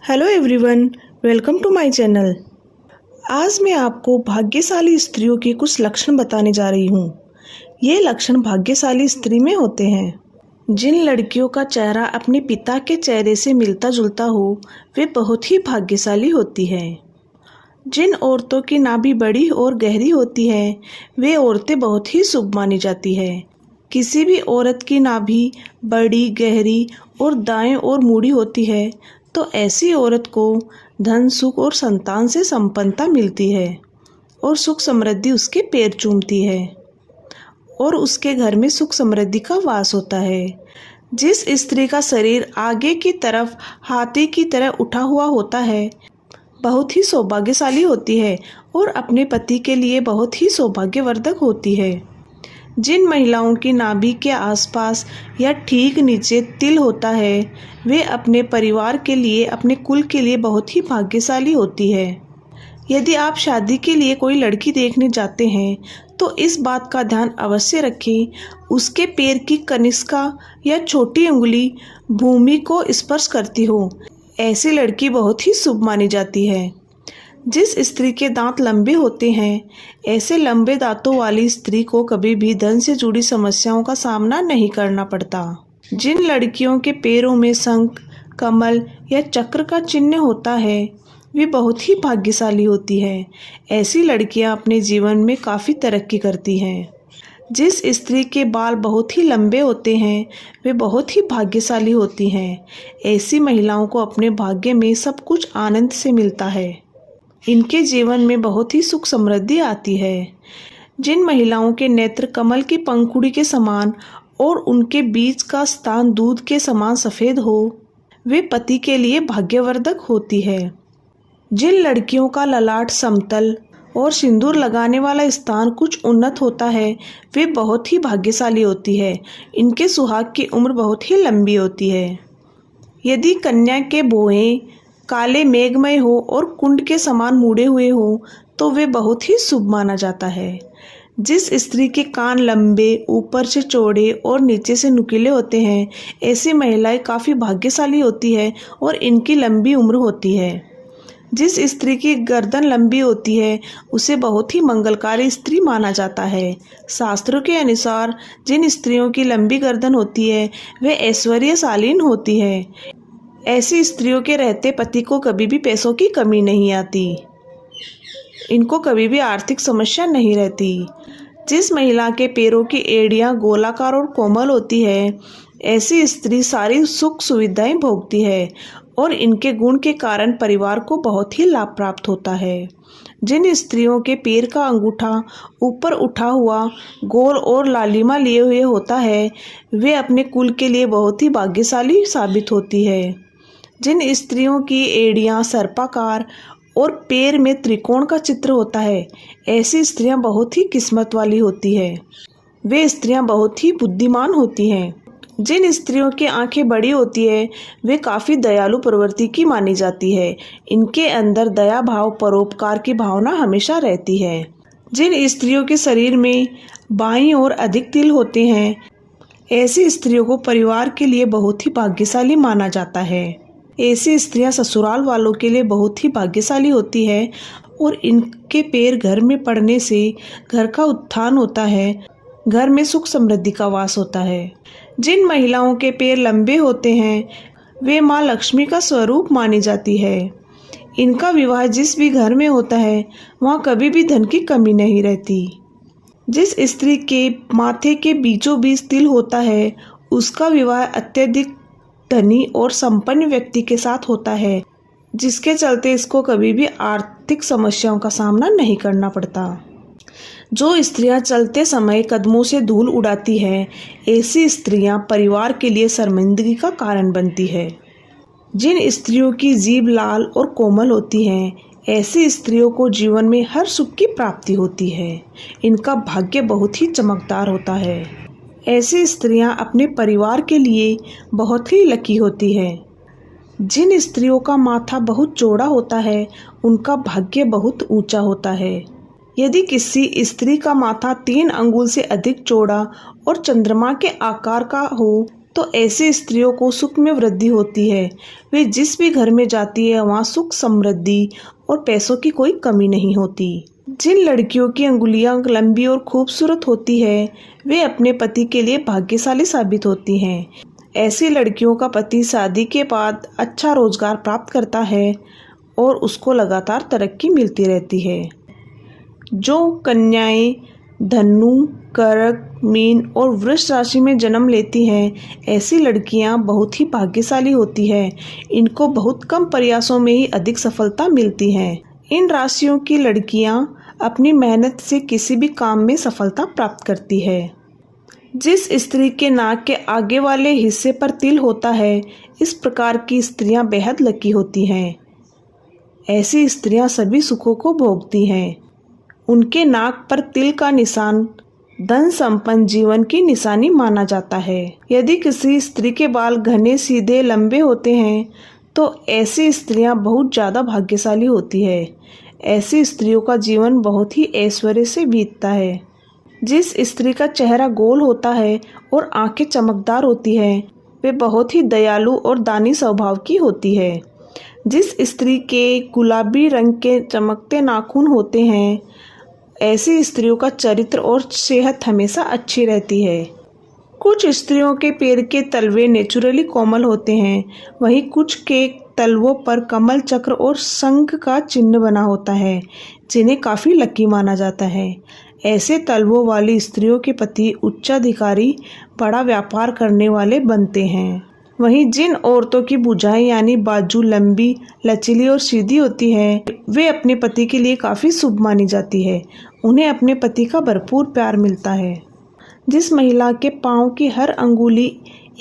Hello everyone, welcome to my channel. आज मैं आपको भाग्यशाली स्त्रियों के कुछ लक्षण बताने जा रही हूँ। ये लक्षण भाग्यशाली स्त्री में होते हैं। जिन लड़कियों का चेहरा अपने पिता के चेहरे से मिलता जुलता हो, वे बहुत ही भाग्यशाली होती हैं। जिन औरतों की नाभि बड़ी और गहरी होती है, वे औरतें बहुत ही शुभ मानी जाती है। किसी भी औरत की नाभि बड़ी, गहरी और दाएं ओर मुड़ी होती है तो ऐसी औरत को धन, सुख और संतान से संपन्नता मिलती है और सुख समृद्धि उसके पैर चूमती है और उसके घर में सुख समृद्धि का वास होता है। जिस स्त्री का शरीर आगे की तरफ हाथी की तरह उठा हुआ होता है, बहुत ही सौभाग्यशाली होती है और अपने पति के लिए बहुत ही सौभाग्यवर्धक होती है। जिन महिलाओं की नाभि के आसपास या ठीक नीचे तिल होता है, वे अपने परिवार के लिए, अपने कुल के लिए बहुत ही भाग्यशाली होती है। यदि आप शादी के लिए कोई लड़की देखने जाते हैं तो इस बात का ध्यान अवश्य रखें, उसके पैर की कनिष्का या छोटी उंगली भूमि को स्पर्श करती हो। ऐसी लड़की बहुत ही शुभ मानी जाती है। जिस स्त्री के दांत लंबे होते हैं, ऐसे लंबे दांतों वाली स्त्री को कभी भी धन से जुड़ी समस्याओं का सामना नहीं करना पड़ता। जिन लड़कियों के पैरों में शंख, कमल या चक्र का चिन्ह होता है, वे बहुत ही भाग्यशाली होती है। ऐसी लड़कियां अपने जीवन में काफ़ी तरक्की करती हैं। जिस स्त्री के बाल बहुत ही लंबे होते हैं, वे बहुत ही भाग्यशाली होती हैं। ऐसी महिलाओं को अपने भाग्य में सब कुछ आनंद से मिलता है। इनके जीवन में बहुत ही सुख समृद्धि आती है। जिन महिलाओं के नेत्र कमल की पंखुड़ी के समान और उनके बीच का स्थान दूध के समान सफ़ेद हो, वे पति के लिए भाग्यवर्धक होती है। जिन लड़कियों का ललाट समतल और सिंदूर लगाने वाला स्थान कुछ उन्नत होता है, वे बहुत ही भाग्यशाली होती है। इनके सुहाग की उम्र बहुत ही लंबी होती है। यदि कन्या के भौहें काले मेघमय हो और कुंड के समान मुड़े हुए हो तो वे बहुत ही शुभ माना जाता है। जिस स्त्री के कान लंबे, ऊपर से चौड़े और नीचे से नुकीले होते हैं, ऐसी महिलाएं काफ़ी भाग्यशाली होती है और इनकी लंबी उम्र होती है। जिस स्त्री की गर्दन लंबी होती है, उसे बहुत ही मंगलकारी स्त्री माना जाता है। शास्त्रों के अनुसार जिन स्त्रियों की लंबी गर्दन होती है, वे ऐश्वर्यशालीन होती है। ऐसी स्त्रियों के रहते पति को कभी भी पैसों की कमी नहीं आती। इनको कभी भी आर्थिक समस्या नहीं रहती। जिस महिला के पैरों की एड़ियाँ गोलाकार और कोमल होती है, ऐसी स्त्री सारी सुख सुविधाएं भोगती है और इनके गुण के कारण परिवार को बहुत ही लाभ प्राप्त होता है। जिन स्त्रियों के पैर का अंगूठा ऊपर उठा हुआ, गोल और लालिमा लिए हुए होता है, वे अपने कुल के लिए बहुत ही भाग्यशाली साबित होती है। जिन स्त्रियों की एड़ियाँ सर्पाकार और पैर में त्रिकोण का चित्र होता है, ऐसी स्त्रियां बहुत ही किस्मत वाली होती है। वे स्त्रियां बहुत ही बुद्धिमान होती हैं। जिन स्त्रियों की आंखें बड़ी होती है, वे काफ़ी दयालु प्रवृत्ति की मानी जाती है। इनके अंदर दया भाव, परोपकार की भावना हमेशा रहती है। जिन स्त्रियों के शरीर में बाईं ओर अधिक तिल होते हैं, ऐसी स्त्रियों को परिवार के लिए बहुत ही भाग्यशाली माना जाता है। ऐसी स्त्रियां ससुराल वालों के लिए बहुत ही भाग्यशाली होती है और इनके पैर घर में पड़ने से घर का उत्थान होता है, घर में सुख समृद्धि का वास होता है। जिन महिलाओं के पैर लंबे होते हैं, वे माँ लक्ष्मी का स्वरूप मानी जाती है। इनका विवाह जिस भी घर में होता है, वहाँ कभी भी धन की कमी नहीं रहती। जिस स्त्री के माथे के बीचों बीच तिल होता है, उसका विवाह अत्यधिक धनी और संपन्न व्यक्ति के साथ होता है, जिसके चलते इसको कभी भी आर्थिक समस्याओं का सामना नहीं करना पड़ता। जो स्त्रियां चलते समय कदमों से धूल उड़ाती हैं, ऐसी स्त्रियां परिवार के लिए शर्मिंदगी का कारण बनती है। जिन स्त्रियों की जीभ लाल और कोमल होती हैं, ऐसी स्त्रियों को जीवन में हर सुख की प्राप्ति होती है। इनका भाग्य बहुत ही चमकदार होता है। ऐसी स्त्रियां अपने परिवार के लिए बहुत ही लकी होती है। जिन स्त्रियों का माथा बहुत चौड़ा होता है, उनका भाग्य बहुत ऊंचा होता है। यदि किसी स्त्री का माथा 3 अंगुल से अधिक चौड़ा और चंद्रमा के आकार का हो, तो ऐसी स्त्रियों को सुख में वृद्धि होती है। वे जिस भी घर में जाती है वहाँ सुख, समृद्धि और पैसों की कोई कमी नहीं होती। जिन लड़कियों की अंगुलियां लंबी और खूबसूरत होती है वे अपने पति के लिए भाग्यशाली साबित होती हैं। ऐसी लड़कियों का पति शादी के बाद अच्छा रोजगार प्राप्त करता है और उसको लगातार तरक्की मिलती रहती है। जो कन्याएं धनु, कर्क, मीन और वृष राशि में जन्म लेती हैं ऐसी लड़कियां बहुत ही भाग्यशाली होती है। इनको बहुत कम प्रयासों में ही अधिक सफलता मिलती है। इन राशियों की लड़कियां अपनी मेहनत से किसी भी काम में सफलता प्राप्त करती है। जिस स्त्री के नाक के आगे वाले हिस्से पर तिल होता है इस प्रकार की स्त्रियां बेहद लकी होती हैं। ऐसी स्त्रियां सभी सुखों को भोगती हैं। उनके नाक पर तिल का निशान धन संपन्न जीवन की निशानी माना जाता है। यदि किसी स्त्री के बाल घने, सीधे, लंबे होते हैं तो ऐसी स्त्रियां बहुत ज़्यादा भाग्यशाली होती है। ऐसी स्त्रियों का जीवन बहुत ही ऐश्वर्य से बीतता है। जिस स्त्री का चेहरा गोल होता है और आंखें चमकदार होती है वे बहुत ही दयालु और दानी स्वभाव की होती है। जिस स्त्री के गुलाबी रंग के चमकते नाखून होते हैं ऐसी स्त्रियों का चरित्र और सेहत हमेशा अच्छी रहती है। कुछ स्त्रियों के पैर के तलवे नेचुरली कोमल होते हैं, वहीं कुछ के तलवों पर कमल चक्र और शंख का चिन्ह बना होता है, जिन्हें काफ़ी लकी माना जाता है। ऐसे तलवों वाली स्त्रियों के पति उच्चाधिकारी बड़ा व्यापार करने वाले बनते हैं। वहीं जिन औरतों की भुजाएं यानी बाजू लंबी, लचीली और सीधी होती है वे अपने पति के लिए काफ़ी शुभ मानी जाती है। उन्हें अपने पति का भरपूर प्यार मिलता है। जिस महिला के पाँव की हर अंगुली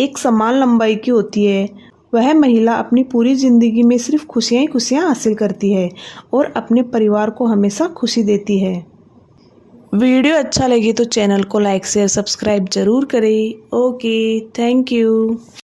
एक समान लंबाई की होती है वह महिला अपनी पूरी ज़िंदगी में सिर्फ खुशियाँ ही खुशियाँ हासिल करती है और अपने परिवार को हमेशा खुशी देती है। वीडियो अच्छा लगे तो चैनल को लाइक, शेयर, सब्सक्राइब जरूर करें। Okay, thank you.